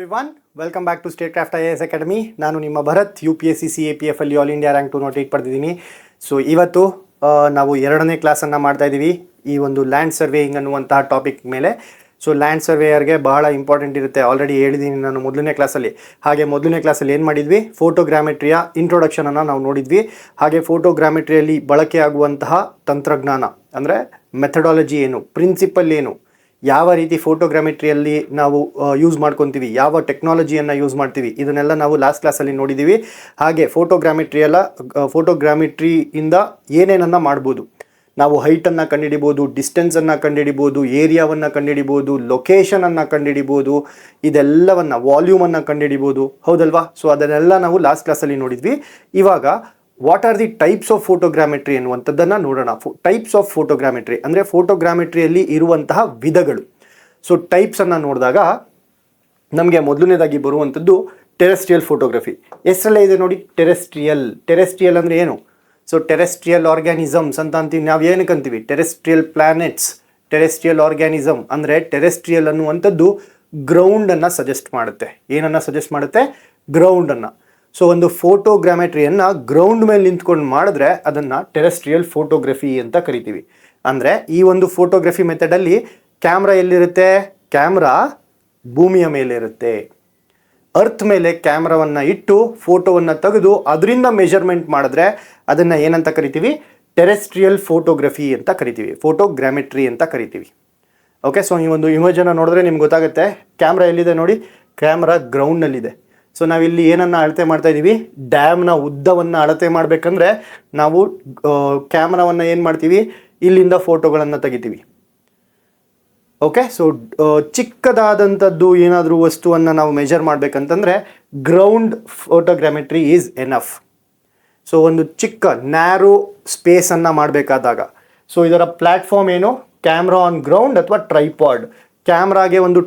Everyone, welcome back to state craft IAS academy. ನಾನು ನಿಮ್ಮ Bharat. UPSC CAPF ಅಲ್ಲಿ all India rank 208 ಪಡೆದಿದ್ದೀನಿ. So ಇವತ್ತು ನಾವು ಎರಡನೇ ಕ್ಲಾಸನ್ನು ಮಾಡ್ತಾ ಇದ್ದೀವಿ ಈ ಒಂದು ಲ್ಯಾಂಡ್ ಸರ್ವೇಯಿಂಗ್ ಅನ್ನುವಂತಹ ಟಾಪಿಕ್ ಮೇಲೆ. ಸೊ ಲ್ಯಾಂಡ್ ಸರ್ವೇಯರ್ಗೆ ಬಹಳ ಇಂಪಾರ್ಟೆಂಟ್ ಇರುತ್ತೆ, ಆಲ್ರೆಡಿ ಹೇಳಿದ್ದೀನಿ ನಾನು ಮೊದಲನೇ ಕ್ಲಾಸಲ್ಲಿ. ಹಾಗೆ ಮೊದಲನೇ ಕ್ಲಾಸಲ್ಲಿ ಏನು ಮಾಡಿದ್ವಿ, ಫೋಟೋಗ್ರಾಮೆಟ್ರಿಯ ಇಂಟ್ರೊಡಕ್ಷನನ್ನು ನಾವು ನೋಡಿದ್ವಿ. ಹಾಗೆ ಫೋಟೋಗ್ರಾಮೆಟ್ರಿಯಲ್ಲಿ ಬಳಕೆಯಾಗುವಂತಹ ತಂತ್ರಜ್ಞಾನ ಅಂದರೆ ಮೆಥಡಾಲಜಿ ಏನು, ಪ್ರಿನ್ಸಿಪಲ್ ಏನು, ಯಾವ ರೀತಿ ಫೋಟೋಗ್ರಾಮೆಟ್ರಿಯಲ್ಲಿ ನಾವು ಯೂಸ್ ಮಾಡ್ಕೊತೀವಿ, ಯಾವ ಟೆಕ್ನಾಲಜಿಯನ್ನು ಯೂಸ್ ಮಾಡ್ತೀವಿ, ಇದನ್ನೆಲ್ಲ ನಾವು ಲಾಸ್ಟ್ ಕ್ಲಾಸಲ್ಲಿ ನೋಡಿದ್ದೀವಿ. ಹಾಗೆ ಫೋಟೋಗ್ರಾಮೆಟ್ರಿಯಿಂದ ಏನೇನನ್ನು ಮಾಡ್ಬೋದು, ನಾವು ಹೈಟನ್ನು ಕಂಡುಹಿಡಿಬೋದು, ಡಿಸ್ಟೆನ್ಸನ್ನು ಕಂಡುಹಿಡಿಬೋದು, ಏರಿಯಾವನ್ನು ಕಂಡುಹಿಡಿಬೋದು, ಲೊಕೇಶನನ್ನು ಕಂಡುಹಿಡಿಬೋದು, ಇದೆಲ್ಲವನ್ನು ವಾಲ್ಯೂಮನ್ನು ಕಂಡುಹಿಡಿಬೋದು, ಹೌದಲ್ವಾ? ಸೊ ಅದನ್ನೆಲ್ಲ ನಾವು ಲಾಸ್ಟ್ ಕ್ಲಾಸಲ್ಲಿ ನೋಡಿದ್ವಿ. ಇವಾಗ what are the types of photogrammetry ಎನ್ನುವಂಥದ್ದನ್ನು ನೋಡೋಣ. ಟೈಪ್ಸ್ ಆಫ್ ಫೋಟೋಗ್ರಾಮೆಟ್ರಿ ಅಂದರೆ ಫೋಟೋಗ್ರಾಮೆಟ್ರಿಯಲ್ಲಿ ಇರುವಂತಹ ವಿಧಗಳು. ಸೊ ಟೈಪ್ಸನ್ನು ನೋಡಿದಾಗ ನಮಗೆ ಮೊದಲನೇದಾಗಿ ಬರುವಂಥದ್ದು ಟೆರೆಸ್ಟ್ರಿಯಲ್ ಫೋಟೋಗ್ರಫಿ. ಹೆಸರಲ್ಲೇ ಇದೆ ನೋಡಿ, ಟೆರೆಸ್ಟ್ರಿಯಲ್ ಅಂದರೆ ಏನು? ಸೊ ಟೆರೆಸ್ಟ್ರಿಯಲ್ ಆರ್ಗ್ಯಾನಿಸಮ್ಸ್ ಅಂತ ಅಂತೀವಿ. ನಾವು ಏನಕ್ಕೆ ಅಂತೀವಿ? ಟೆರೆಸ್ಟ್ರಿಯಲ್ ಪ್ಲಾನೆಟ್ಸ್, ಟೆರೆಸ್ಟ್ರಿಯಲ್ ಆರ್ಗ್ಯಾನಿಸಮ್ ಅಂದರೆ ಟೆರೆಸ್ಟ್ರಿಯಲ್ ಅನ್ನುವಂಥದ್ದು ಗ್ರೌಂಡನ್ನು ಸಜೆಸ್ಟ್ ಮಾಡುತ್ತೆ. ಏನನ್ನು ಸಜೆಸ್ಟ್ ಮಾಡುತ್ತೆ? ಗ್ರೌಂಡನ್ನು. ಸೊ ಒಂದು ಫೋಟೋಗ್ರಾಮೆಟ್ರಿಯನ್ನು ಗ್ರೌಂಡ್ ಮೇಲೆ ನಿಂತ್ಕೊಂಡು ಮಾಡಿದ್ರೆ ಅದನ್ನು ಟೆರೆಸ್ಟ್ರಿಯಲ್ ಫೋಟೋಗ್ರಫಿ ಅಂತ ಕರಿತೀವಿ. ಅಂದರೆ ಈ ಒಂದು ಫೋಟೋಗ್ರಫಿ ಮೆಥಡಲ್ಲಿ ಕ್ಯಾಮ್ರಾ ಎಲ್ಲಿರುತ್ತೆ? ಕ್ಯಾಮ್ರಾ ಭೂಮಿಯ ಮೇಲೆ ಇರುತ್ತೆ. ಅರ್ತ್ ಮೇಲೆ ಕ್ಯಾಮ್ರಾವನ್ನು ಇಟ್ಟು ಫೋಟೋವನ್ನು ತೆಗೆದು ಅದರಿಂದ ಮೆಜರ್ಮೆಂಟ್ ಮಾಡಿದ್ರೆ ಅದನ್ನು ಏನಂತ ಕರಿತೀವಿ? ಟೆರೆಸ್ಟ್ರಿಯಲ್ ಫೋಟೋಗ್ರಫಿ ಅಂತ ಕರಿತೀವಿ, ಫೋಟೋಗ್ರಾಮೆಟ್ರಿ ಅಂತ ಕರಿತೀವಿ. ಓಕೆ, ಸೊ ಈ ಒಂದು ಇಮೇಜನ್ನು ನೋಡಿದ್ರೆ ನಿಮ್ಗೆ ಗೊತ್ತಾಗುತ್ತೆ ಕ್ಯಾಮ್ರಾ ಎಲ್ಲಿದೆ ನೋಡಿ, ಕ್ಯಾಮ್ರಾ ಗ್ರೌಂಡ್ನಲ್ಲಿದೆ. ಸೊ ನಾವಿಲ್ಲಿ ಏನನ್ನು ಅಳತೆ ಮಾಡ್ತಾ ಇದ್ದೀವಿ? ಡ್ಯಾಮ್ನ ಉದ್ದವನ್ನು ಅಳತೆ ಮಾಡಬೇಕಂದ್ರೆ ನಾವು ಕ್ಯಾಮ್ರಾವನ್ನು ಏನು ಮಾಡ್ತೀವಿ? ಇಲ್ಲಿಂದ ಫೋಟೋಗಳನ್ನು ತೆಗಿತೀವಿ. ಓಕೆ, ಸೊ ಚಿಕ್ಕದಾದಂಥದ್ದು ಏನಾದರೂ ವಸ್ತುವನ್ನು ನಾವು ಮೆಜರ್ ಮಾಡಬೇಕಂತಂದರೆ ground photogrammetry is enough. So ಒಂದು ಚಿಕ್ಕ ನ್ಯಾರೋ ಸ್ಪೇಸನ್ನು ಮಾಡಬೇಕಾದಾಗ, ಸೊ ಇದರ ಪ್ಲ್ಯಾಟ್ಫಾರ್ಮ್ ಏನು? ಕ್ಯಾಮ್ರಾ ಆನ್ ಗ್ರೌಂಡ್ ಅಥವಾ ಟ್ರೈಪಾಡ್. ಕ್ಯಾಮ್ರಾಗೆ ಒಂದು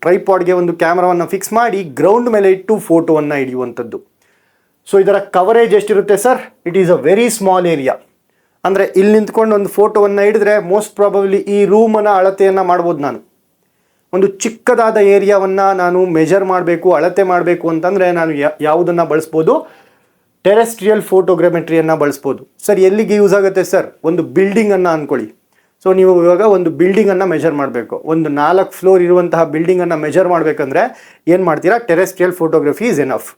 ಟ್ರೈಪಾಡ್ಗೆ ಒಂದು ಕ್ಯಾಮ್ರಾವನ್ನು ಫಿಕ್ಸ್ ಮಾಡಿ ಗ್ರೌಂಡ್ ಮೇಲೆ ಇಟ್ಟು ಫೋಟೋವನ್ನು ಹಿಡಿಯುವಂಥದ್ದು. ಸೊ ಇದರ ಕವರೇಜ್ ಎಷ್ಟಿರುತ್ತೆ sir? It is a very small area. ಅಂದರೆ ಇಲ್ಲಿ ನಿಂತ್ಕೊಂಡು ಒಂದು ಫೋಟೋವನ್ನು ಹಿಡಿದ್ರೆ ಮೋಸ್ಟ್ ಪ್ರಾಬಬ್ಲಿ ಈ ರೂಮನ್ನು ಅಳತೆಯನ್ನು ಮಾಡ್ಬೋದು. ನಾನು ಒಂದು ಚಿಕ್ಕದಾದ ಏರಿಯಾವನ್ನು ನಾನು ಮೆಜರ್ ಮಾಡಬೇಕು, ಅಳತೆ ಮಾಡಬೇಕು ಅಂತಂದರೆ ನಾನು ಯಾವುದನ್ನು ಬಳಸ್ಬೋದು? ಟೆರೆಸ್ಟ್ರಿಯಲ್ ಫೋಟೋಗ್ರಾಮೆಟ್ರಿಯನ್ನು ಬಳಸ್ಬೋದು. ಸರ್ ಎಲ್ಲಿಗೆ ಯೂಸ್ ಆಗುತ್ತೆ ಸರ್? ಒಂದು ಬಿಲ್ಡಿಂಗನ್ನು ಅಂದ್ಕೊಳ್ಳಿ. ಸೊ ನೀವು ಇವಾಗ ಒಂದು ಬಿಲ್ಡಿಂಗನ್ನು ಮೆಜರ್ ಮಾಡಬೇಕು, ಒಂದು 4 ಫ್ಲೋರ್ ಇರುವಂತಹ ಬಿಲ್ಡಿಂಗನ್ನು ಮೆಜರ್ ಮಾಡಬೇಕಂದ್ರೆ ಏನು ಮಾಡ್ತೀರಾ? Terrestrial photography is enough.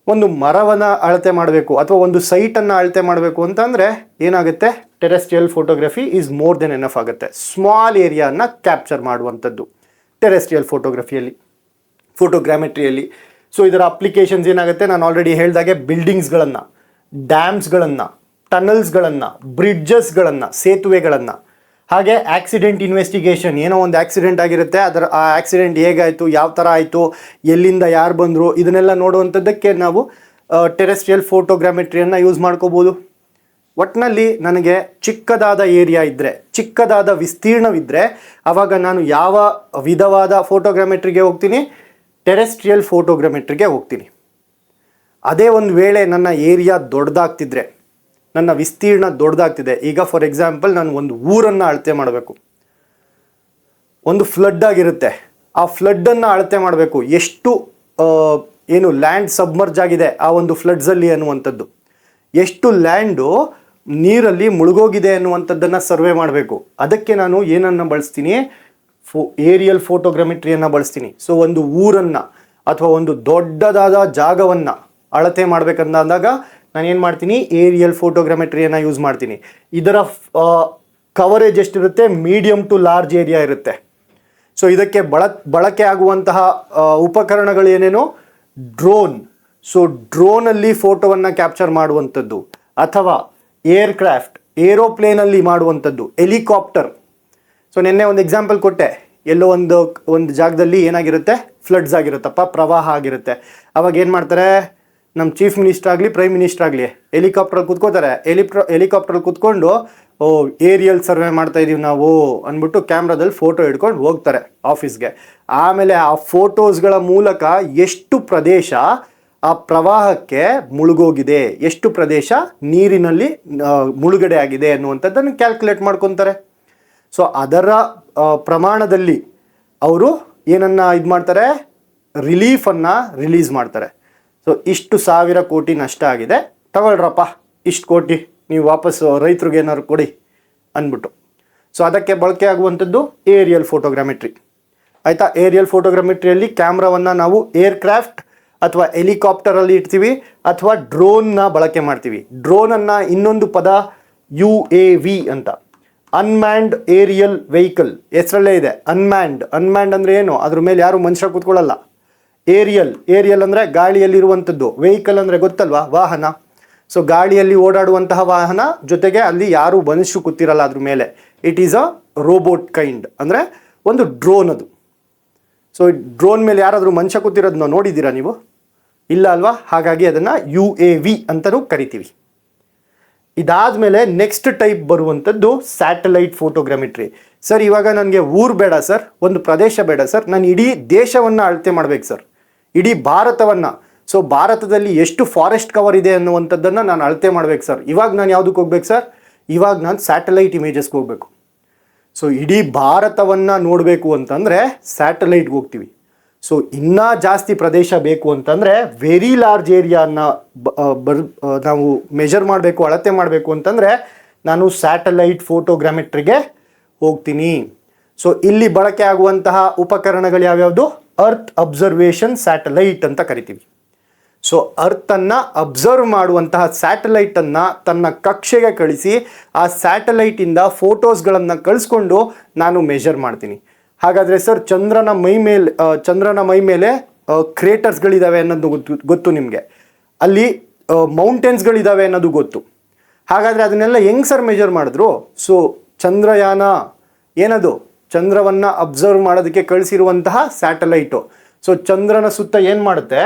ಒಂದು ಮರವನ್ನು ಅಳತೆ ಮಾಡಬೇಕು ಅಥವಾ ಒಂದು ಸೈಟನ್ನು ಅಳತೆ ಮಾಡಬೇಕು ಅಂತಂದರೆ ಏನಾಗುತ್ತೆ? Terrestrial photography is more than enough ಆಗುತ್ತೆ. ಸ್ಮಾಲ್ ಏರಿಯಾನ ಕ್ಯಾಪ್ಚರ್ ಮಾಡುವಂಥದ್ದು ಟೆರೆಸ್ಟ್ರಿಯಲ್ ಫೋಟೋಗ್ರಾಮೆಟ್ರಿಯಲ್ಲಿ. ಸೊ ಇದರ ಅಪ್ಲಿಕೇಶನ್ಸ್ ಏನಾಗುತ್ತೆ? ನಾನು ಆಲ್ರೆಡಿ ಹೇಳಿದಾಗೆ ಬಿಲ್ಡಿಂಗ್ಸ್ಗಳನ್ನು, ಡ್ಯಾಮ್ಸ್ಗಳನ್ನು, ಟನಲ್ಸ್ಗಳನ್ನು, ಬ್ರಿಡ್ಜಸ್ಗಳನ್ನು, ಸೇತುವೆಗಳನ್ನು, ಹಾಗೆ ಆಕ್ಸಿಡೆಂಟ್ ಇನ್ವೆಸ್ಟಿಗೇಷನ್. ಏನೋ ಒಂದು ಆಕ್ಸಿಡೆಂಟ್ ಆಗಿರುತ್ತೆ, ಆ ಆಕ್ಸಿಡೆಂಟ್ ಹೇಗಾಯಿತು, ಯಾವ ಥರ ಆಯಿತು, ಎಲ್ಲಿಂದ ಯಾರು ಬಂದರು, ಇದನ್ನೆಲ್ಲ ನೋಡುವಂಥದ್ದಕ್ಕೆ ನಾವು ಟೆರೆಸ್ಟ್ರಿಯಲ್ ಫೋಟೋಗ್ರಾಮೆಟ್ರಿಯನ್ನು ಯೂಸ್ ಮಾಡ್ಕೋಬೋದು. ಒಟ್ಟಿನಲ್ಲಿ ನನಗೆ ಚಿಕ್ಕದಾದ ಏರಿಯಾ ಇದ್ದರೆ, ಚಿಕ್ಕದಾದ ವಿಸ್ತೀರ್ಣವಿದ್ದರೆ ಆವಾಗ ನಾನು ಯಾವ ವಿಧವಾದ ಫೋಟೋಗ್ರಾಮೆಟ್ರಿಗೆ ಹೋಗ್ತೀನಿ? ಟೆರೆಸ್ಟ್ರಿಯಲ್ ಫೋಟೋಗ್ರಾಮೆಟ್ರಿಗೆ ಹೋಗ್ತೀನಿ. ಅದೇ ಒಂದು ವೇಳೆ ನನ್ನ ಏರಿಯಾ ದೊಡ್ಡದಾಗ್ತಿದ್ರೆ, ನನ್ನ ವಿಸ್ತೀರ್ಣ ದೊಡ್ಡದಾಗ್ತಿದೆ, ಈಗ ಫಾರ್ ಎಕ್ಸಾಂಪಲ್ ನಾನು ಒಂದು ಊರನ್ನು ಅಳತೆ ಮಾಡಬೇಕು, ಒಂದು ಫ್ಲಡ್ ಆಗಿರುತ್ತೆ, ಆ ಫ್ಲಡ್ಡನ್ನು ಅಳತೆ ಮಾಡಬೇಕು, ಎಷ್ಟು ಏನು ಲ್ಯಾಂಡ್ ಸಬ್ಮರ್ಜ್ ಆಗಿದೆ ಆ ಒಂದು ಫ್ಲಡ್ಸಲ್ಲಿ ಅನ್ನುವಂಥದ್ದು, ಎಷ್ಟು ಲ್ಯಾಂಡು ನೀರಲ್ಲಿ ಮುಳುಗೋಗಿದೆ ಅನ್ನುವಂಥದ್ದನ್ನು ಸರ್ವೆ ಮಾಡಬೇಕು. ಅದಕ್ಕೆ ನಾನು ಏನನ್ನು ಬಳಸ್ತೀನಿ? ಏರಿಯಲ್ ಫೋಟೋಗ್ರಾಮೆಟ್ರಿಯನ್ನು ಬಳಸ್ತೀನಿ. ಸೊ ಒಂದು ಊರನ್ನು ಅಥವಾ ಒಂದು ದೊಡ್ಡದಾದ ಜಾಗವನ್ನು ಅಳತೆ ಮಾಡಬೇಕಂದಾಗ ನಾನು ಏನು ಮಾಡ್ತೀನಿ? ಏರಿಯಲ್ ಫೋಟೋಗ್ರಾಮೆಟ್ರಿಯನ್ನು ಯೂಸ್ ಮಾಡ್ತೀನಿ. ಇದರ ಕವರೇಜ್ ಎಷ್ಟಿರುತ್ತೆ? ಮೀಡಿಯಮ್ ಟು ಲಾರ್ಜ್ ಏರಿಯಾ ಇರುತ್ತೆ. ಸೊ ಇದಕ್ಕೆ ಬಳಕೆ ಆಗುವಂತಹ ಉಪಕರಣಗಳು ಏನೇನು? ಡ್ರೋನ್. ಸೊ ಡ್ರೋನಲ್ಲಿ ಫೋಟೋವನ್ನು ಕ್ಯಾಪ್ಚರ್ ಮಾಡುವಂಥದ್ದು, ಅಥವಾ ಏರ್ಕ್ರಾಫ್ಟ್, ಏರೋಪ್ಲೇನಲ್ಲಿ ಮಾಡುವಂಥದ್ದು, ಹೆಲಿಕಾಪ್ಟರ್. ಸೊ ನಿನ್ನೆ ಒಂದು ಎಕ್ಸಾಂಪಲ್ ಕೊಟ್ಟೆ, ಎಲ್ಲೋ ಒಂದು ಜಾಗದಲ್ಲಿ ಏನಾಗಿರುತ್ತೆ? ಫ್ಲಡ್ಸ್ ಆಗಿರುತ್ತಪ್ಪ, ಪ್ರವಾಹ ಆಗಿರುತ್ತೆ. ಅವಾಗ ಏನು ಮಾಡ್ತಾರೆ? ನಮ್ಮ ಚೀಫ್ ಮಿನಿಸ್ಟರ್ ಆಗಲಿ, ಪ್ರೈಮ್ ಮಿನಿಸ್ಟರ್ ಆಗಲಿ ಹೆಲಿಕಾಪ್ಟ್ರಲ್ಲಿ ಕೂತ್ಕೋತಾರೆ. ಹೆಲಿಕಾಪ್ಟ್ರಲ್ಲಿ ಕೂತ್ಕೊಂಡು ಏರಿಯಲ್ ಸರ್ವೆ ಮಾಡ್ತಾ ಇದೀವಿ ನಾವು ಅಂದ್ಬಿಟ್ಟು ಕ್ಯಾಮ್ರಾದಲ್ಲಿ ಫೋಟೋ ಹಿಡ್ಕೊಂಡು ಹೋಗ್ತಾರೆ ಆಫೀಸ್ಗೆ. ಆಮೇಲೆ ಆ ಫೋಟೋಸ್ಗಳ ಮೂಲಕ ಎಷ್ಟು ಪ್ರದೇಶ ಆ ಪ್ರವಾಹಕ್ಕೆ ಮುಳುಗೋಗಿದೆ, ಎಷ್ಟು ಪ್ರದೇಶ ನೀರಿನಲ್ಲಿ ಮುಳುಗಡೆ ಆಗಿದೆ ಅನ್ನುವಂಥದ್ದನ್ನು ಕ್ಯಾಲ್ಕುಲೇಟ್ ಮಾಡ್ಕೊತಾರೆ. ಸೊ ಅದರ ಪ್ರಮಾಣದಲ್ಲಿ ಅವರು ಏನನ್ನು ಇದು ಮಾಡ್ತಾರೆ, ರಿಲೀಫನ್ನು ರಿಲೀಸ್ ಮಾಡ್ತಾರೆ. ಸೊ ಇಷ್ಟು 1000 ಕೋಟಿ ನಷ್ಟ ಆಗಿದೆ, ತಗೊಳ್ರಪ್ಪ ಇಷ್ಟು ಕೋಟಿ ನೀವು ವಾಪಸ್ಸು ರೈತರಿಗೆ ಏನಾದ್ರು ಕೊಡಿ ಅಂದ್ಬಿಟ್ಟು. ಸೊ ಅದಕ್ಕೆ ಬಳಕೆ ಆಗುವಂಥದ್ದು ಏರಿಯಲ್ ಫೋಟೋಗ್ರಾಮೆಟ್ರಿ. ಆಯಿತಾ. ಏರಿಯಲ್ ಫೋಟೋಗ್ರಾಮೆಟ್ರಿಯಲ್ಲಿ ಕ್ಯಾಮ್ರಾವನ್ನು ನಾವು ಏರ್ಕ್ರಾಫ್ಟ್ ಅಥವಾ ಹೆಲಿಕಾಪ್ಟರಲ್ಲಿ ಇಡ್ತೀವಿ ಅಥವಾ ಡ್ರೋನ್ನ ಬಳಕೆ ಮಾಡ್ತೀವಿ. ಡ್ರೋನನ್ನು ಇನ್ನೊಂದು ಪದ UAV ಅಂತ, ಅನ್ಮ್ಯಾನ್ಡ್ ಏರಿಯಲ್ ವೆಹಿಕಲ್, ಹೆಸರಲ್ಲೇ ಇದೆ ಅನ್ಮ್ಯಾನ್ಡ್. ಅನ್ಮ್ಯಾನ್ಡ್ ಅಂದರೆ ಏನು, ಅದ್ರ ಮೇಲೆ ಯಾರು ಮನುಷ್ಯ ಕೂತ್ಕೊಳ್ಳಲ್ಲ. ಏರಿಯಲ್ ಅಂದರೆ ಗಾಳಿಯಲ್ಲಿರುವಂಥದ್ದು, ವೆಹಿಕಲ್ ಅಂದರೆ ಗೊತ್ತಲ್ವಾ, ವಾಹನ. ಸೊ ಗಾಳಿಯಲ್ಲಿ ಓಡಾಡುವಂತಹ ವಾಹನ, ಜೊತೆಗೆ ಅಲ್ಲಿ ಯಾರು ಮನುಷ್ಯರು ಕೂತಿರಲ್ಲ ಅದ್ರ ಮೇಲೆ. It is a robot kind, ಅಂದರೆ ಒಂದು ಡ್ರೋನ್ ಅದು. ಸೊ ಡ್ರೋನ್ ಮೇಲೆ ಯಾರಾದರೂ ಮನುಷ್ಯ ಕೂತಿರೋದನ್ನ ನೋಡಿದ್ದೀರಾ ನೀವು? ಇಲ್ಲ ಅಲ್ವಾ. ಹಾಗಾಗಿ ಅದನ್ನು UAV ಅಂತಲೂ ಕರಿತೀವಿ. ಇದಾದಮೇಲೆ ನೆಕ್ಸ್ಟ್ ಟೈಪ್ ಬರುವಂಥದ್ದು ಸ್ಯಾಟಲೈಟ್ ಫೋಟೋಗ್ರಾಮೆಟ್ರಿ. ಸರ್ ಇವಾಗ ನನಗೆ ಊರು ಬೇಡ ಸರ್, ಒಂದು ಪ್ರದೇಶ ಬೇಡ ಸರ್, ನಾನು ಇಡೀ ದೇಶವನ್ನು ಅಳತೆ ಮಾಡ್ಬೇಕು ಸರ್, ಇಡೀ ಭಾರತವನ್ನು. ಸೊ ಭಾರತದಲ್ಲಿ ಎಷ್ಟು ಫಾರೆಸ್ಟ್ ಕವರ್ ಇದೆ ಅನ್ನುವಂಥದ್ದನ್ನು ನಾನು ಅಳತೆ ಮಾಡ್ಬೇಕು ಸರ್. ಇವಾಗ ನಾನು ಯಾವುದಕ್ಕೆ ಹೋಗ್ಬೇಕು ಸರ್? ಇವಾಗ ನಾನು ಸ್ಯಾಟಲೈಟ್ ಇಮೇಜಸ್ಗೆ ಹೋಗಬೇಕು. ಸೊ ಇಡೀ ಭಾರತವನ್ನು ನೋಡಬೇಕು ಅಂತಂದರೆ ಸ್ಯಾಟಲೈಟ್ಗೆ ಹೋಗ್ತೀವಿ. ಸೊ ಇನ್ನೂ ಜಾಸ್ತಿ ಪ್ರದೇಶ ಬೇಕು ಅಂತಂದರೆ ವೆರಿ ಲಾರ್ಜ್ ಏರಿಯಾನ ನಾವು ಮೆಜರ್ ಮಾಡಬೇಕು, ಅಳತೆ ಮಾಡಬೇಕು ಅಂತಂದರೆ ನಾನು ಸ್ಯಾಟಲೈಟ್ ಫೋಟೋಗ್ರಾಮೆಟ್ರಿಗೆ ಹೋಗ್ತೀನಿ. ಸೊ ಇಲ್ಲಿ ಬಳಕೆ ಆಗುವಂತಹ ಉಪಕರಣಗಳು ಯಾವ್ಯಾವುದು? ಅರ್ತ್ ಅಬ್ಸರ್ವೇಷನ್ ಸ್ಯಾಟಲೈಟ್ ಅಂತ ಕರಿತೀವಿ. ಸೊ ಅರ್ಥನ್ನು ಅಬ್ಸರ್ವ್ ಮಾಡುವಂತಹ ಸ್ಯಾಟಲೈಟನ್ನು ತನ್ನ ಕಕ್ಷೆಗೆ ಕಳಿಸಿ ಆ ಸ್ಯಾಟಲೈಟಿಂದ ಫೋಟೋಸ್ಗಳನ್ನು ಕಳಿಸ್ಕೊಂಡು ನಾನು ಮೆಜರ್ ಮಾಡ್ತೀನಿ. ಹಾಗಾದರೆ ಸರ್ ಚಂದ್ರನ ಮೈ ಮೇಲೆ ಕ್ರೇಟರ್ಸ್ಗಳಿದ್ದಾವೆ ಅನ್ನೋದು ಗೊತ್ತು ನಿಮಗೆ, ಅಲ್ಲಿ ಮೌಂಟೇನ್ಸ್ಗಳಿದ್ದಾವೆ ಅನ್ನೋದು ಗೊತ್ತು. ಹಾಗಾದರೆ ಅದನ್ನೆಲ್ಲ ಹೆಂಗೆ ಸರ್ ಮೆಜರ್ ಮಾಡಿದ್ರು? ಸೊ ಚಂದ್ರಯಾನ ಏನದು, ಚಂದ್ರವನ್ನು ಅಬ್ಸರ್ವ್ ಮಾಡೋದಕ್ಕೆ ಕಳಿಸಿರುವಂತಹ ಸ್ಯಾಟಲೈಟು. ಸೊ ಚಂದ್ರನ ಸುತ್ತ ಏನು ಮಾಡುತ್ತೆ?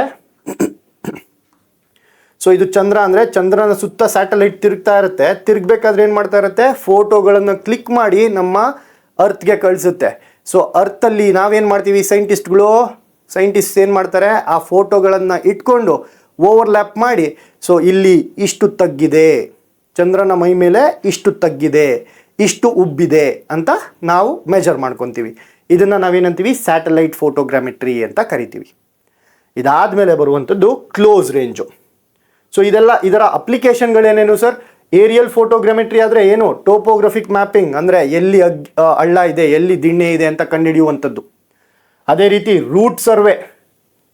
ಸೊ ಇದು ಚಂದ್ರ ಅಂದರೆ ಚಂದ್ರನ ಸುತ್ತ ಸ್ಯಾಟಲೈಟ್ ತಿರುಗ್ತಾ ಇರುತ್ತೆ. ತಿರುಗಬೇಕಾದ್ರೆ ಏನು ಮಾಡ್ತಾ ಇರುತ್ತೆ? ಫೋಟೋಗಳನ್ನು ಕ್ಲಿಕ್ ಮಾಡಿ ನಮ್ಮ ಅರ್ತ್ಗೆ ಕಳಿಸುತ್ತೆ. ಸೊ ಅರ್ಥಲ್ಲಿ ನಾವೇನು ಮಾಡ್ತೀವಿ, ಸೈಂಟಿಸ್ಟ್ ಏನು ಮಾಡ್ತಾರೆ, ಆ ಫೋಟೋಗಳನ್ನು ಇಟ್ಕೊಂಡು ಓವರ್ಲ್ಯಾಪ್ ಮಾಡಿ, ಸೊ ಇಲ್ಲಿ ಇಷ್ಟು ತಗ್ಗಿದೆ, ಚಂದ್ರನ ಮೈ ಮೇಲೆ ಇಷ್ಟು ತಗ್ಗಿದೆ, ಇಷ್ಟು ಉಬ್ಬಿದೆ ಅಂತ ನಾವು ಮೆಜರ್ ಮಾಡ್ಕೊತೀವಿ. ಇದನ್ನು ನಾವೇನಂತೀವಿ? ಸ್ಯಾಟಲೈಟ್ ಫೋಟೋಗ್ರಾಮೆಟ್ರಿ ಅಂತ ಕರಿತೀವಿ. ಇದಾದಮೇಲೆ ಬರುವಂಥದ್ದು ಕ್ಲೋಸ್ ರೇಂಜು. ಸೊ ಇದರ ಅಪ್ಲಿಕೇಶನ್ಗಳೇನೇನು ಸರ್? ಏರಿಯಲ್ ಫೋಟೋಗ್ರಾಮೆಟ್ರಿ ಆದರೆ ಏನು? ಟೋಪೋಗ್ರಫಿಕ್ ಮ್ಯಾಪಿಂಗ್, ಅಂದರೆ ಎಲ್ಲಿ ಹಳ್ಳ ಇದೆ, ಎಲ್ಲಿ ದಿಣ್ಣೆ ಇದೆ ಅಂತ ಕಂಡುಹಿಡಿಯುವಂಥದ್ದು. ಅದೇ ರೀತಿ ರೂಟ್ ಸರ್ವೆ.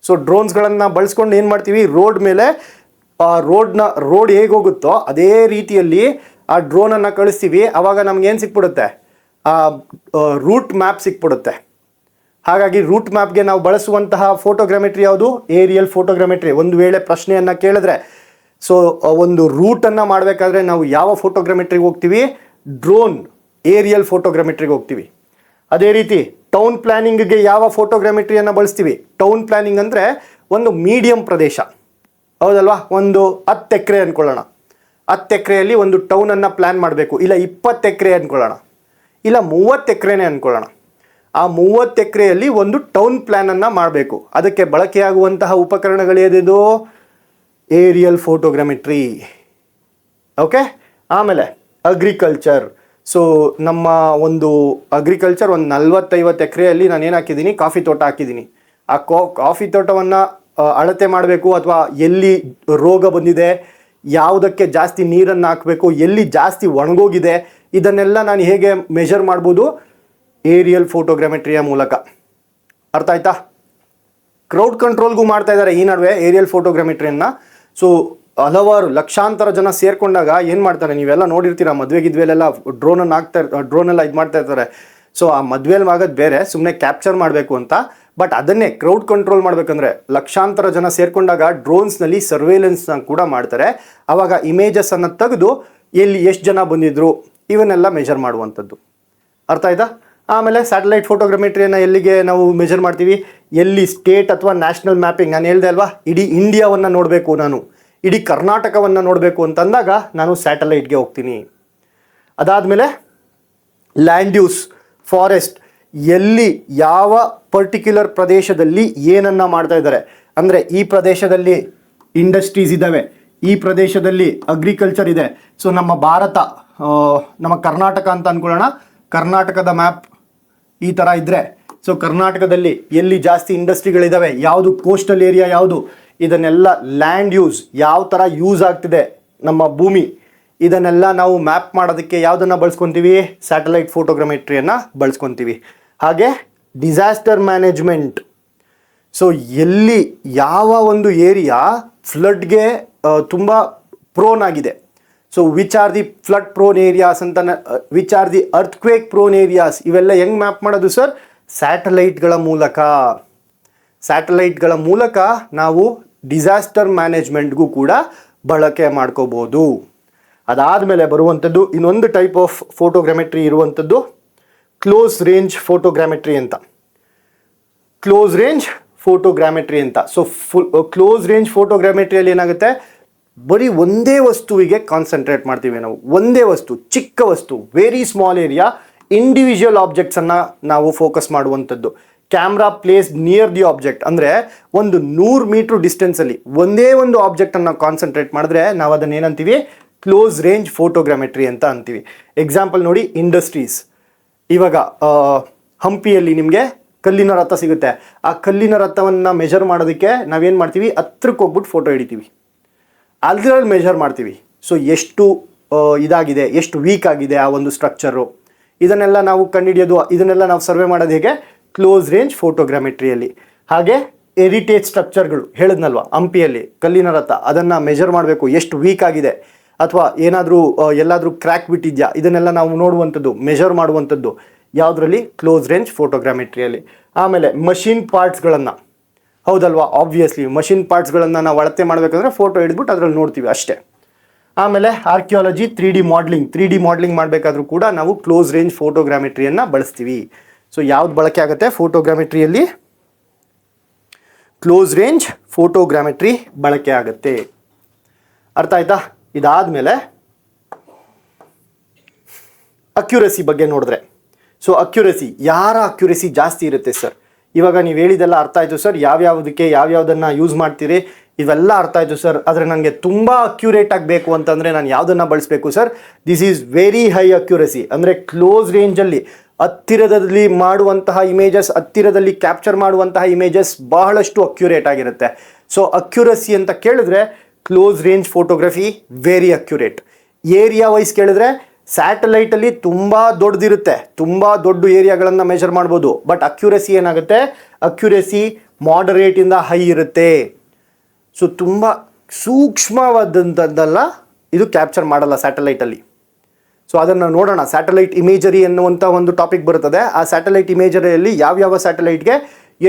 ಸೊ ಡ್ರೋನ್ಸ್ಗಳನ್ನು ಬಳಸ್ಕೊಂಡು ಏನು ಮಾಡ್ತೀವಿ, ರೋಡ್ ಮೇಲೆ ರೋಡ್ ಹೇಗೆ ಹೋಗುತ್ತೋ ಅದೇ ರೀತಿಯಲ್ಲಿ ಆ ಡ್ರೋನನ್ನು ಕಳಿಸ್ತೀವಿ. ಆವಾಗ ನಮಗೇನು ಸಿಕ್ಬಿಡುತ್ತೆ? ರೂಟ್ ಮ್ಯಾಪ್ ಸಿಕ್ಬಿಡುತ್ತೆ. ಹಾಗಾಗಿ ರೂಟ್ ಮ್ಯಾಪ್ಗೆ ನಾವು ಬಳಸುವಂತಹ ಫೋಟೋಗ್ರಾಮೆಟ್ರಿ ಯಾವುದು? ಏರಿಯಲ್ ಫೋಟೋಗ್ರಾಮೆಟ್ರಿ. ಒಂದು ವೇಳೆ ಪ್ರಶ್ನೆಯನ್ನು ಕೇಳಿದ್ರೆ, ಸೊ ಒಂದು ರೂಟನ್ನು ಮಾಡಬೇಕಾದ್ರೆ ನಾವು ಯಾವ ಫೋಟೋಗ್ರಾಮೆಟ್ರಿಗೆ ಹೋಗ್ತೀವಿ? ಡ್ರೋನ್ ಏರಿಯಲ್ ಫೋಟೋಗ್ರಾಮೆಟ್ರಿಗೆ ಹೋಗ್ತೀವಿ. ಅದೇ ರೀತಿ ಟೌನ್ ಪ್ಲ್ಯಾನಿಂಗ್ಗೆ ಯಾವ ಫೋಟೋಗ್ರಾಮೆಟ್ರಿಯನ್ನು ಬಳಸ್ತೀವಿ? ಟೌನ್ ಪ್ಲ್ಯಾನಿಂಗ್ ಅಂದರೆ ಒಂದು ಮೀಡಿಯಂ ಪ್ರದೇಶ, ಹೌದಲ್ವಾ? ಒಂದು 10 ಎಕರೆ ಅಂದ್ಕೊಳ್ಳೋಣ. 10 ಎಕರೆಯಲ್ಲಿ ಒಂದು ಟೌನನ್ನು ಪ್ಲ್ಯಾನ್ ಮಾಡಬೇಕು. ಇಲ್ಲ 20 ಎಕರೆ ಅಂದ್ಕೊಳ್ಳೋಣ, ಇಲ್ಲ 30 ಎಕರೆನೇ ಅಂದ್ಕೊಳ್ಳೋಣ. ಆ 30 ಎಕರೆಯಲ್ಲಿ ಒಂದು ಟೌನ್ ಪ್ಲ್ಯಾನನ್ನು ಮಾಡಬೇಕು. ಅದಕ್ಕೆ ಬಳಕೆಯಾಗುವಂತಹ ಉಪಕರಣಗಳು ಏನಿದು? ಏರಿಯಲ್ ಫೋಟೋಗ್ರಾಮೆಟ್ರಿ. ಓಕೆ. ಆಮೇಲೆ ಅಗ್ರಿಕಲ್ಚರ್. ಸೊ ನಮ್ಮ ಒಂದು ಅಗ್ರಿಕಲ್ಚರ್ ಒಂದು 40-50 ಎಕರೆಯಲ್ಲಿ ನಾನು ಏನು ಹಾಕಿದ್ದೀನಿ? ಕಾಫಿ ತೋಟ ಹಾಕಿದ್ದೀನಿ. ಆ ಕಾಫಿ ತೋಟವನ್ನು ಅಳತೆ ಮಾಡಬೇಕು, ಅಥವಾ ಎಲ್ಲಿ ರೋಗ ಬಂದಿದೆ, ಯಾವುದಕ್ಕೆ ಜಾಸ್ತಿ ನೀರನ್ನು ಹಾಕಬೇಕು, ಎಲ್ಲಿ ಜಾಸ್ತಿ ಒಣಗೋಗಿದೆ, ಇದನ್ನೆಲ್ಲ ನಾನು ಹೇಗೆ ಮೆಜರ್ ಮಾಡ್ಬೋದು? ಏರಿಯಲ್ ಫೋಟೋಗ್ರಾಮೆಟ್ರಿಯ ಮೂಲಕ. ಅರ್ಥ ಆಯ್ತಾ? ಕ್ರೌಡ್ ಕಂಟ್ರೋಲ್ಗೂ ಮಾಡ್ತಾ ಇದ್ದಾರೆ ಈ ನಡುವೆ ಏರಿಯಲ್ ಫೋಟೋಗ್ರಾಮೆಟ್ರಿಯನ್ನು. ಸೊ ಹಲವಾರು ಲಕ್ಷಾಂತರ ಜನ ಸೇರಿಕೊಂಡಾಗ ಏನು ಮಾಡ್ತಾರೆ, ನೀವೆಲ್ಲ ನೋಡಿರ್ತೀರ, ಮದುವೆಗಿದ್ವೆಲೆಲ್ಲ ಡ್ರೋನೆಲ್ಲ ಇದು ಮಾಡ್ತಾ ಇರ್ತಾರೆ. ಸೊ ಆ ಮದುವೆಯಲ್ಲಿ ಆಗೋದು ಬೇರೆ, ಸುಮ್ಮನೆ ಕ್ಯಾಪ್ಚರ್ ಮಾಡಬೇಕು ಅಂತ. ಬಟ್ ಅದನ್ನೇ ಕ್ರೌಡ್ ಕಂಟ್ರೋಲ್ ಮಾಡಬೇಕಂದ್ರೆ ಲಕ್ಷಾಂತರ ಜನ ಸೇರಿಕೊಂಡಾಗ ಡ್ರೋನ್ಸ್ನಲ್ಲಿ ಸರ್ವೇಲೆನ್ಸ್ನ ಕೂಡ ಮಾಡ್ತಾರೆ. ಆವಾಗ ಇಮೇಜಸನ್ನು ತೆಗೆದು ಎಲ್ಲಿ ಎಷ್ಟು ಜನ ಬಂದಿದ್ರು ಇವನ್ನೆಲ್ಲ ಮೆಜರ್ ಮಾಡುವಂಥದ್ದು. ಅರ್ಥ ಆಯ್ತಾ? ಆಮೇಲೆ ಸ್ಯಾಟಲೈಟ್ ಫೋಟೋಗ್ರಾಮೆಟ್ರಿಯನ್ನು ಎಲ್ಲಿಗೆ ನಾವು ಮೆಜರ್ ಮಾಡ್ತೀವಿ? ಎಲ್ಲಿ ಸ್ಟೇಟ್ ಅಥವಾ ನ್ಯಾಷನಲ್ ಮ್ಯಾಪಿಂಗ್. ನಾನು ಹೇಳಿದೆ ಅಲ್ವಾ, ಇಡೀ ಇಂಡಿಯಾವನ್ನು ನೋಡಬೇಕು, ನಾನು ಇಡೀ ಕರ್ನಾಟಕವನ್ನು ನೋಡಬೇಕು ಅಂತಂದಾಗ ನಾನು ಸ್ಯಾಟಲೈಟ್ಗೆ ಹೋಗ್ತೀನಿ. ಅದಾದಮೇಲೆ ಲ್ಯಾಂಡ್ ಯೂಸ್, ಫಾರೆಸ್ಟ್, ಎಲ್ಲಿ ಯಾವ ಪರ್ಟಿಕ್ಯುಲರ್ ಪ್ರದೇಶದಲ್ಲಿ ಏನನ್ನು ಮಾಡ್ತಾ ಇದ್ದಾರೆ. ಅಂದರೆ ಈ ಪ್ರದೇಶದಲ್ಲಿ ಇಂಡಸ್ಟ್ರೀಸ್ ಇದ್ದಾವೆ, ಈ ಪ್ರದೇಶದಲ್ಲಿ ಅಗ್ರಿಕಲ್ಚರ್ ಇದೆ. ಸೊ ನಮ್ಮ ಭಾರತ, ನಮ್ಮ ಕರ್ನಾಟಕ ಅಂತ ಅಂದ್ಕೊಳ್ಳೋಣ, ಕರ್ನಾಟಕದ ಮ್ಯಾಪ್ ಈ ಥರ ಇದ್ದರೆ, ಸೊ ಕರ್ನಾಟಕದಲ್ಲಿ ಎಲ್ಲಿ ಜಾಸ್ತಿ ಇಂಡಸ್ಟ್ರಿಗಳಿದ್ದಾವೆ, ಯಾವುದು ಕೋಸ್ಟಲ್ ಏರಿಯಾ ಯಾವುದು, ಇದನ್ನೆಲ್ಲ ಲ್ಯಾಂಡ್ ಯೂಸ್ ಯಾವ ಥರ ಯೂಸ್ ಆಗ್ತಿದೆ ನಮ್ಮ ಭೂಮಿ, ಇದನ್ನೆಲ್ಲ ನಾವು ಮ್ಯಾಪ್ ಮಾಡೋದಕ್ಕೆ ಯಾವುದನ್ನು ಬಳಸ್ಕೊತೀವಿ, ಸ್ಯಾಟಲೈಟ್ ಫೋಟೋಗ್ರಮೆಟ್ರಿಯನ್ನು ಬಳಸ್ಕೊತೀವಿ. ಹಾಗೆ ಡಿಸಾಸ್ಟರ್ ಮ್ಯಾನೇಜ್ಮೆಂಟ್. ಸೊ ಎಲ್ಲಿ ಯಾವ ಒಂದು ಏರಿಯಾ ಫ್ಲಡ್ಗೆ ತುಂಬ ಪ್ರೋನ್ ಆಗಿದೆ, so which are the flood prone areas ಅಂತ, which are the earthquake prone areas, ಇವೆಲ್ಲ ಹೆಂಗೆ ಮ್ಯಾಪ್ ಮಾಡೋದು ಸರ್, ಸ್ಯಾಟಲೈಟ್ಗಳ ಮೂಲಕ ನಾವು ಡಿಸಾಸ್ಟರ್ ಮ್ಯಾನೇಜ್ಮೆಂಟ್ಗೂ ಕೂಡ ಬಳಕೆ ಮಾಡ್ಕೋಬೋದು. ಅದಾದಮೇಲೆ ಬರುವಂಥದ್ದು ಇನ್ನೊಂದು ಟೈಪ್ ಆಫ್ ಫೋಟೋಗ್ರಾಮೆಟ್ರಿ ಇರುವಂಥದ್ದು ಕ್ಲೋಸ್ ರೇಂಜ್ ಫೋಟೋಗ್ರಾಮೆಟ್ರಿ ಅಂತ. ಸೊ ಕ್ಲೋಸ್ ರೇಂಜ್ ಫೋಟೋಗ್ರಾಮೆಟ್ರಿಯಲ್ಲಿ ಏನಾಗುತ್ತೆ, ಬರೀ ಒಂದೇ ವಸ್ತುವಿಗೆ ಕಾನ್ಸಂಟ್ರೇಟ್ ಮಾಡ್ತೀವಿ ನಾವು. ಒಂದೇ ವಸ್ತು, ಚಿಕ್ಕ ವಸ್ತು, ವೆರಿ ಸ್ಮಾಲ್ ಏರಿಯಾ, ಇಂಡಿವಿಜುವಲ್ ಆಬ್ಜೆಕ್ಟ್ಸನ್ನು ನಾವು ಫೋಕಸ್ ಮಾಡುವಂಥದ್ದು. Camera place near the object, ಅಂದರೆ ಒಂದು 100 ಮೀಟ್ರ್ ಡಿಸ್ಟೆನ್ಸಲ್ಲಿ ಒಂದೇ ಒಂದು ಆಬ್ಜೆಕ್ಟನ್ನು ಕಾನ್ಸಂಟ್ರೇಟ್ ಮಾಡಿದ್ರೆ ನಾವು ಅದನ್ನು ಏನಂತೀವಿ, ಕ್ಲೋಸ್ ರೇಂಜ್ ಫೋಟೋಗ್ರಾಮೆಟ್ರಿ ಅಂತ ಅಂತೀವಿ. ಎಕ್ಸಾಂಪಲ್ ನೋಡಿ, ಇಂಡಸ್ಟ್ರೀಸ್. ಇವಾಗ ಹಂಪಿಯಲ್ಲಿ ನಿಮಗೆ ಕಲ್ಲಿನ ರಥ ಸಿಗುತ್ತೆ. ಆ ಕಲ್ಲಿನ ರಥವನ್ನು ಮೆಜರ್ ಮಾಡೋದಕ್ಕೆ ನಾವೇನು ಮಾಡ್ತೀವಿ, ಹತ್ರಕ್ಕೆ ಹೋಗ್ಬಿಟ್ಟು ಫೋಟೋ ಹಿಡಿತೀವಿ, ಅದ್ರಲ್ಲಿ ಮೆಜರ್ ಮಾಡ್ತೀವಿ. ಸೊ ಎಷ್ಟು ಇದಾಗಿದೆ, ಎಷ್ಟು ವೀಕ್ ಆಗಿದೆ ಆ ಒಂದು ಸ್ಟ್ರಕ್ಚರು, ಇದನ್ನೆಲ್ಲ ನಾವು ಕಂಡುಹಿಡಿಯೋದು, ಇದನ್ನೆಲ್ಲ ನಾವು ಸರ್ವೆ ಮಾಡೋದು ಹೇಗೆ, ಕ್ಲೋಸ್ ರೇಂಜ್ ಫೋಟೋಗ್ರಾಮೆಟ್ರಿಯಲ್ಲಿ. ಹಾಗೆ ಹೆರಿಟೇಜ್ ಸ್ಟ್ರಕ್ಚರ್ಗಳು ಹೇಳಿದ್ನಲ್ವ, ಹಂಪಿಯಲ್ಲಿ ಕಲ್ಲಿನ ರಥ, ಅದನ್ನು ಮೆಜರ್ ಮಾಡಬೇಕು, ಎಷ್ಟು ವೀಕ್ ಆಗಿದೆ ಅಥವಾ ಏನಾದರೂ ಎಲ್ಲಾದರೂ ಕ್ರ್ಯಾಕ್ ಬಿಟ್ಟಿದೆಯಾ, ಇದನ್ನೆಲ್ಲ ನಾವು ನೋಡುವಂಥದ್ದು, ಮೆಜರ್ ಮಾಡುವಂಥದ್ದು ಯಾವುದರಲ್ಲಿ, ಕ್ಲೋಸ್ ರೇಂಜ್ ಫೋಟೋಗ್ರಾಮೆಟ್ರಿಯಲ್ಲಿ. ಆಮೇಲೆ ಮಷಿನ್ ಪಾರ್ಟ್ಸ್ಗಳನ್ನು, ಹೌದಲ್ವಾ, ಆಬ್ವಿಯಸ್ಲಿ ಮಷಿನ್ ಪಾರ್ಟ್ಸ್ಗಳನ್ನು ನಾವು ಅಳತೆ ಮಾಡಬೇಕಂದ್ರೆ ಫೋಟೋ ಹಿಡಿದ್ಬಿಟ್ಟು ಅದರಲ್ಲಿ ನೋಡ್ತೀವಿ ಅಷ್ಟೇ. ಆಮೇಲೆ ಆರ್ಕಿಯಾಲಜಿ, 3D ಮಾಡಲಿಂಗ್ ಮಾಡಬೇಕಾದ್ರೂ ಕೂಡ ನಾವು ಕ್ಲೋಸ್ ರೇಂಜ್ ಫೋಟೋಗ್ರಾಮೆಟ್ರಿಯನ್ನು ಬಳಸ್ತೀವಿ. ಸೊ ಯಾವ್ದು ಬಳಕೆ ಆಗುತ್ತೆ ಫೋಟೋಗ್ರಾಮೆಟ್ರಿಯಲ್ಲಿ, ಕ್ಲೋಸ್ ರೇಂಜ್ ಫೋಟೋಗ್ರಾಮೆಟ್ರಿ ಬಳಕೆ ಆಗುತ್ತೆ. ಅರ್ಥ ಆಯ್ತಾ? ಇದಾದಮೇಲೆ ಅಕ್ಯುರಸಿ ಬಗ್ಗೆ ನೋಡಿದ್ರೆ, ಸೊ ಅಕ್ಯುರಸಿ, ಯಾರ ಅಕ್ಯುರಸಿ ಜಾಸ್ತಿ ಇರುತ್ತೆ ಸರ್? ಇವಾಗ ನೀವು ಹೇಳಿದೆಲ್ಲ ಅರ್ಥ ಆಯಿತು ಸರ್, ಯಾವ್ಯಾವುದನ್ನು ಯೂಸ್ ಮಾಡ್ತೀರಿ ಇವೆಲ್ಲ ಅರ್ಥ ಆಯಿತು ಸರ್. ಆದರೆ ನನಗೆ ತುಂಬ ಅಕ್ಯುರೇಟ್ ಆಗಬೇಕು ಅಂತಂದರೆ ನಾನು ಯಾವುದನ್ನು ಬಳಸಬೇಕು sir? This is very high accuracy, ಅಂದರೆ ಕ್ಲೋಸ್ ರೇಂಜಲ್ಲಿ ಹತ್ತಿರದಲ್ಲಿ ಮಾಡುವಂತಹ ಇಮೇಜಸ್, ಹತ್ತಿರದಲ್ಲಿ ಕ್ಯಾಪ್ಚರ್ ಮಾಡುವಂತಹ ಇಮೇಜಸ್ ಬಹಳಷ್ಟು ಅಕ್ಯುರೇಟ್ ಆಗಿರುತ್ತೆ. ಸೊ ಅಕ್ಯುರಸಿ ಅಂತ ಕೇಳಿದ್ರೆ close range photography very accurate. Area wise ಕೇಳಿದ್ರೆ ಸ್ಯಾಟಲೈಟಲ್ಲಿ ತುಂಬ ದೊಡ್ಡದಿರುತ್ತೆ, ತುಂಬ ದೊಡ್ಡ ಏರಿಯಾಗಳನ್ನು ಮೆಜರ್ ಮಾಡ್ಬೋದು. ಬಟ್ ಅಕ್ಯುರಸಿ ಏನಾಗುತ್ತೆ, ಅಕ್ಯುರಸಿ ಮಾಡರೇಟಿಂದ ಹೈ ಇರುತ್ತೆ. ಸೊ ತುಂಬ ಸೂಕ್ಷ್ಮವಾದಂಥದ್ದೆಲ್ಲ ಇದು ಕ್ಯಾಪ್ಚರ್ ಮಾಡಲ್ಲ ಸ್ಯಾಟಲೈಟಲ್ಲಿ. ಸೊ ಅದನ್ನು ನೋಡೋಣ. ಸ್ಯಾಟಲೈಟ್ ಇಮೇಜರಿ ಎನ್ನುವಂಥ ಒಂದು ಟಾಪಿಕ್ ಬರುತ್ತದೆ. ಆ ಸ್ಯಾಟಲೈಟ್ ಇಮೇಜರಿಯಲ್ಲಿ ಯಾವ್ಯಾವ ಸ್ಯಾಟಲೈಟ್ಗೆ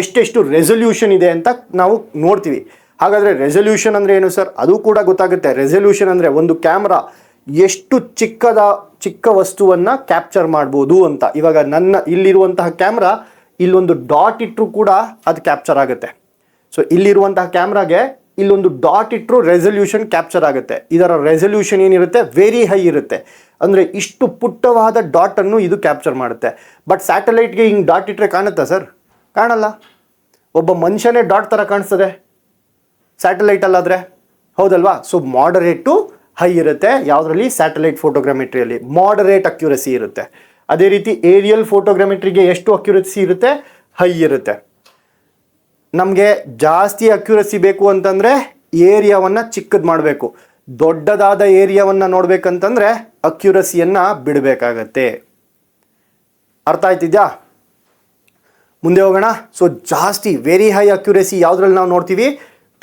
ಎಷ್ಟೆಷ್ಟು ರೆಸೊಲ್ಯೂಷನ್ ಇದೆ ಅಂತ ನಾವು ನೋಡ್ತೀವಿ. ಹಾಗಾದರೆ ರೆಸೊಲ್ಯೂಷನ್ ಅಂದರೆ ಏನು ಸರ್? ಅದು ಕೂಡ ಗೊತ್ತಾಗುತ್ತೆ. ರೆಸೊಲ್ಯೂಷನ್ ಅಂದರೆ ಒಂದು ಕ್ಯಾಮ್ರಾ ಎಷ್ಟು ಚಿಕ್ಕ ವಸ್ತುವನ್ನು ಕ್ಯಾಪ್ಚರ್ ಮಾಡ್ಬೋದು ಅಂತ. ಇವಾಗ ನನ್ನ ಇಲ್ಲಿರುವಂತಹ ಕ್ಯಾಮ್ರಾ ಇಲ್ಲೊಂದು ಡಾಟ್ ಇಟ್ಟರೂ ಕೂಡ ಅದು ಕ್ಯಾಪ್ಚರ್ ಆಗುತ್ತೆ. ಸೊ ಇಲ್ಲಿರುವಂತಹ ಕ್ಯಾಮ್ರಾಗೆ ಇಲ್ಲೊಂದು ಡಾಟ್ ಇಟ್ಟರು ರೆಸೊಲ್ಯೂಷನ್ ಕ್ಯಾಪ್ಚರ್ ಆಗುತ್ತೆ. ಇದರ ರೆಸೊಲ್ಯೂಷನ್ ಏನಿರುತ್ತೆ, ವೆರಿ ಹೈ ಇರುತ್ತೆ. ಅಂದರೆ ಇಷ್ಟು ಪುಟ್ಟವಾದ ಡಾಟನ್ನು ಇದು ಕ್ಯಾಪ್ಚರ್ ಮಾಡುತ್ತೆ. ಬಟ್ ಸ್ಯಾಟಲೈಟ್ಗೆ ಹಿಂಗೆ ಡಾಟ್ ಇಟ್ಟರೆ ಕಾಣುತ್ತಾ ಸರ್? ಕಾಣಲ್ಲ. ಒಬ್ಬ ಮನುಷ್ಯನೇ ಡಾಟ್ ಥರ ಕಾಣಿಸ್ತದೆ ಸ್ಯಾಟಲೈಟಲ್ಲಾದರೆ, ಹೌದಲ್ವಾ? ಸೊ ಮಾಡರೇಟ್ ಟು ಹೈ ಇರುತ್ತೆ. ಯಾವುದರಲ್ಲಿ? ಸ್ಯಾಟಲೈಟ್ ಫೋಟೋಗ್ರಾಮೆಟ್ರಿಯಲ್ಲಿ ಮಾಡರೇಟ್ ಅಕ್ಯುರಸಿ ಇರುತ್ತೆ. ಅದೇ ರೀತಿ ಏರಿಯಲ್ ಫೋಟೋಗ್ರಾಮೆಟ್ರಿಗೆ ಎಷ್ಟು ಅಕ್ಯುರಸಿ ಇರುತ್ತೆ? ಹೈ ಇರುತ್ತೆ. ನಮಗೆ ಜಾಸ್ತಿ ಅಕ್ಯುರಸಿ ಬೇಕು ಅಂತಂದರೆ ಏರಿಯಾವನ್ನು ಚಿಕ್ಕದು ಮಾಡಬೇಕು. ದೊಡ್ಡದಾದ ಏರಿಯಾವನ್ನು ನೋಡಬೇಕಂತಂದರೆ ಅಕ್ಯುರಸಿಯನ್ನು ಬಿಡಬೇಕಾಗತ್ತೆ. ಅರ್ಥ ಆಯ್ತಿದ್ಯಾ? ಮುಂದೆ ಹೋಗೋಣ. ಸೊ ಜಾಸ್ತಿ ವೆರಿ ಹೈ ಅಕ್ಯುರಸಿ ಯಾವುದ್ರಲ್ಲಿ ನಾವು ನೋಡ್ತೀವಿ?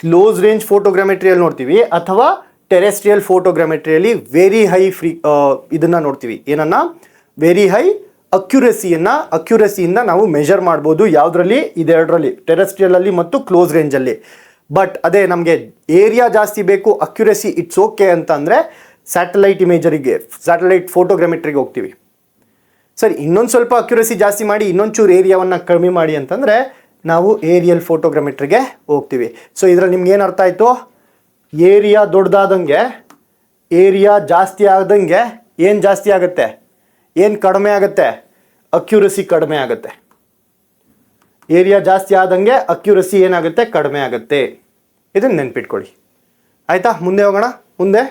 ಕ್ಲೋಸ್ ರೇಂಜ್ ಫೋಟೋಗ್ರಾಮೆಟ್ರಿಯಲ್ಲಿ ನೋಡ್ತೀವಿ, ಅಥವಾ ಟೆರೆಸ್ಟ್ರಿಯಲ್ ಫೋಟೋಗ್ರಾಮೆಟ್ರಿಯಲ್ಲಿ ವೆರಿ ಹೈ ಇದನ್ನು ನೋಡ್ತೀವಿ. ಏನನ್ನ? ವೆರಿ ಹೈ ಅಕ್ಯುರಸಿಯಿಂದ ನಾವು ಮೆಜರ್ ಮಾಡ್ಬೋದು. ಯಾವುದರಲ್ಲಿ? ಇದೆರಡರಲ್ಲಿ, ಟೆರೆಸ್ಟ್ರಿಯಲಲ್ಲಿ ಮತ್ತು ಕ್ಲೋಸ್ ರೇಂಜಲ್ಲಿ. ಬಟ್ ಅದೇ ನಮಗೆ ಏರಿಯಾ ಜಾಸ್ತಿ ಬೇಕು, ಅಕ್ಯುರಸಿ ಇಟ್ಸ್ ಓಕೆ ಅಂತ ಅಂದರೆ ಸ್ಯಾಟಲೈಟ್ ಇಮೇಜರಿಗೆ, ಸ್ಯಾಟಲೈಟ್ ಫೋಟೋಗ್ರಾಮೆಟ್ರಿಗೆ ಹೋಗ್ತೀವಿ. ಸರಿ, ಇನ್ನೊಂದು ಸ್ವಲ್ಪ ಅಕ್ಯುರಸಿ ಜಾಸ್ತಿ ಮಾಡಿ, ಇನ್ನೊಂಚೂರು ಏರಿಯಾವನ್ನು ಕಡಿಮೆ ಮಾಡಿ ಅಂತಂದರೆ ನಾವು ಏರಿಯಲ್ ಫೋಟೋಗ್ರಾಮೆಟ್ರಿಗೆ ಹೋಗ್ತೀವಿ. ಸೊ ಇದರಲ್ಲಿ ನಿಮ್ಗೆ ಏನು ಅರ್ಥ ಆಯಿತು? ಏರಿಯಾ ದೊಡ್ಡದಾದಂಗೆ, ಏರಿಯಾ ಜಾಸ್ತಿ ಆದಂಗೆ ಏನು ಜಾಸ್ತಿ ಆಗುತ್ತೆ, ಏನು ಕಡಿಮೆ ಆಗುತ್ತೆ? ಅಕ್ಯುರಸಿ ಕಡಿಮೆ ಆಗುತ್ತೆ. ಏರಿಯಾ ಜಾಸ್ತಿ ಆದಂಗೆ ಅಕ್ಯುರಸಿ ಏನಾಗುತ್ತೆ? ಕಡಿಮೆ ಆಗುತ್ತೆ. ಇದನ್ನು ನೆನ್ಪಿಟ್ಕೊಳ್ಳಿ. ಆಯಿತಾ? ಮುಂದೆ ಹೋಗೋಣ. ಮುಂದೆ